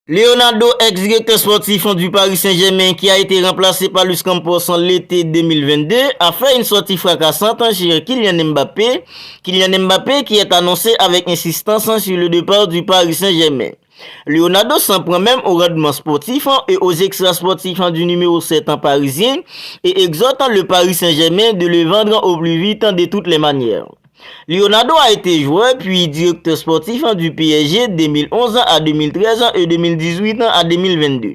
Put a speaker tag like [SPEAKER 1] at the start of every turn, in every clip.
[SPEAKER 1] Leonardo, ex-directeur sportif du Paris Saint-Germain, qui a été remplacé par Luis Campos en l'été 2022, a fait une sortie fracassante sur Kylian Mbappé. Kylian Mbappé qui est annoncé avec insistance sur le départ du Paris Saint-Germain. Leonardo s'en prend même au rendement sportif et aux extras sportifs du numéro 7 en parisien et exhorte le Paris Saint-Germain de le vendre au plus vite de toutes les manières. Leonardo a été joueur puis directeur sportif du PSG 2011 à 2013 et 2018 à 2022.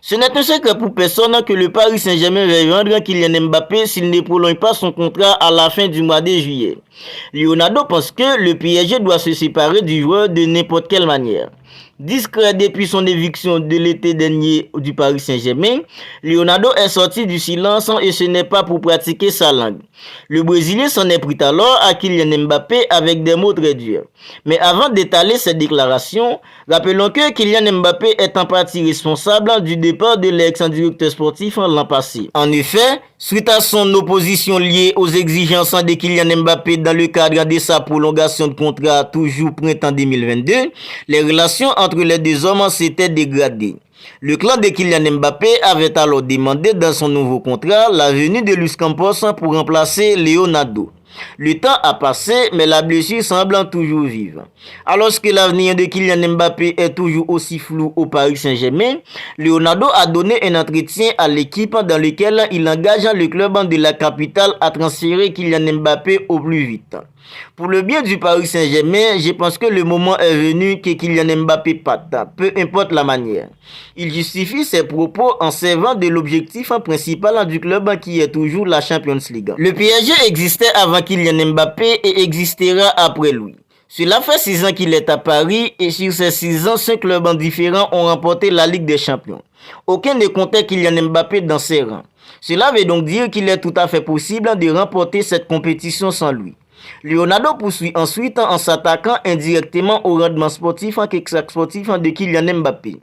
[SPEAKER 1] Ce n'est un secret pour personne que le Paris Saint-Germain va vendre Kylian Mbappé s'il ne prolonge pas son contrat à la fin du mois de juillet. Leonardo pense que le PSG doit se séparer du joueur de n'importe quelle manière. Discret depuis son éviction de l'été dernier du Paris Saint-Germain, Leonardo est sorti du silence et ce n'est pas pour pratiquer sa langue. Le Brésilien s'en est pris alors à Kylian Mbappé avec des mots très durs. Mais avant d'étaler cette déclaration, rappelons que Kylian Mbappé est en partie responsable du départ de l'ex-directeur sportif l'an passé. En effet, suite à son opposition liée aux exigences de Kylian Mbappé dans le cadre de sa prolongation de contrat toujours printemps 2022, les relations entre les deux hommes s'étaient dégradées. Le clan de Kylian Mbappé avait alors demandé dans son nouveau contrat la venue de Luis Campos pour remplacer Leonardo. Le temps a passé, mais la blessure semble toujours vive. Alors que l'avenir de Kylian Mbappé est toujours aussi flou au Paris Saint-Germain, Leonardo a donné un entretien à l'équipe dans lequel il engage le club de la capitale à transférer Kylian Mbappé au plus vite. Pour le bien du Paris Saint-Germain, je pense que le moment est venu que Kylian Mbappé parte, peu importe la manière. Il justifie ses propos en servant de l'objectif principal du club qui est toujours la Champions League. Le PSG existait avant Kylian Mbappé et existera après lui. Cela fait 6 ans qu'il est à Paris et sur ces 6 ans, 5 clubs différents ont remporté la Ligue des Champions. Aucun ne comptait Kylian Mbappé dans ses rangs. Cela veut donc dire qu'il est tout à fait possible de remporter cette compétition sans lui. Leonardo poursuit ensuite en s'attaquant indirectement au rendement sportif de Kylian Mbappé.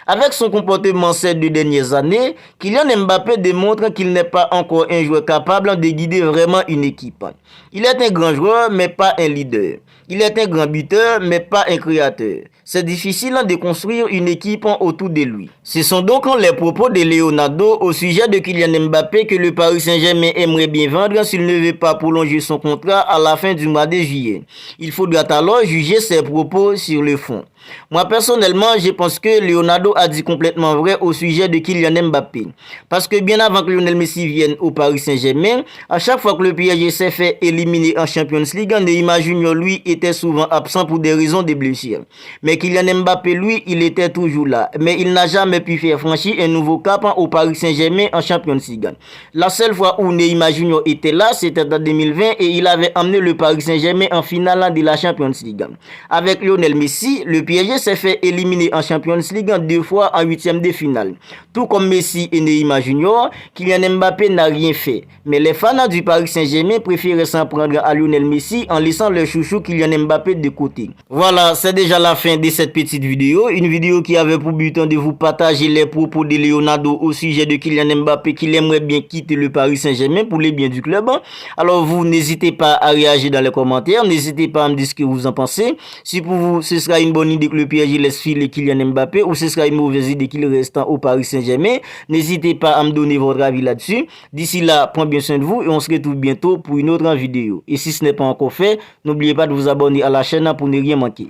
[SPEAKER 1] Avec son comportement ces 2 dernières années, Kylian Mbappé démontre qu'il n'est pas encore un joueur capable de guider vraiment une équipe. Il est un grand joueur mais pas un leader. Il est un grand buteur mais pas un créateur. C'est difficile de construire une équipe autour de lui. Ce sont donc les propos de Leonardo au sujet de Kylian Mbappé que le Paris Saint-Germain aimerait bien vendre s'il ne veut pas prolonger son contrat à la fin du mois de juillet. Il faudra alors juger ses propos sur le fond. Moi personnellement, je pense que Leonardo a dit complètement vrai au sujet de Kylian Mbappé. Parce que bien avant que Lionel Messi vienne au Paris Saint-Germain, à chaque fois que le PSG s'est fait éliminer en Champions League, Neymar Junior lui était souvent absent pour des raisons de blessures. Mais Kylian Mbappé lui, il était toujours là. Mais il n'a jamais pu faire franchir un nouveau cap au Paris Saint-Germain en Champions League. La seule fois où Neymar Junior était là, c'était en 2020 et il avait amené le Paris Saint-Germain en finale de la Champions League. Avec Lionel Messi, le PSG s'est fait éliminer en Champions League 2 fois en 8e de finale. Tout comme Messi et Neymar Junior, Kylian Mbappé n'a rien fait. Mais les fans du Paris Saint-Germain préfèrent s'en prendre à Lionel Messi en laissant le chouchou Kylian Mbappé de côté. Voilà, c'est déjà la fin de cette petite vidéo. Une vidéo qui avait pour but de vous partager les propos de Leonardo au sujet de Kylian Mbappé qu'il aimerait bien quitter le Paris Saint-Germain pour les biens du club. Alors vous n'hésitez pas à réagir dans les commentaires. N'hésitez pas à me dire ce que vous en pensez. Si pour vous ce sera une bonne idée que le PSG laisse filer Kylian Mbappé ou ce sera une mauvaise idée qu'il reste au Paris Saint-Germain, n'hésitez pas à me donner votre avis là-dessus. D'ici là, prenez bien soin de vous et on se retrouve bientôt pour une autre vidéo. Et si ce n'est pas encore fait, n'oubliez pas de vous abonner à la chaîne pour ne rien manquer.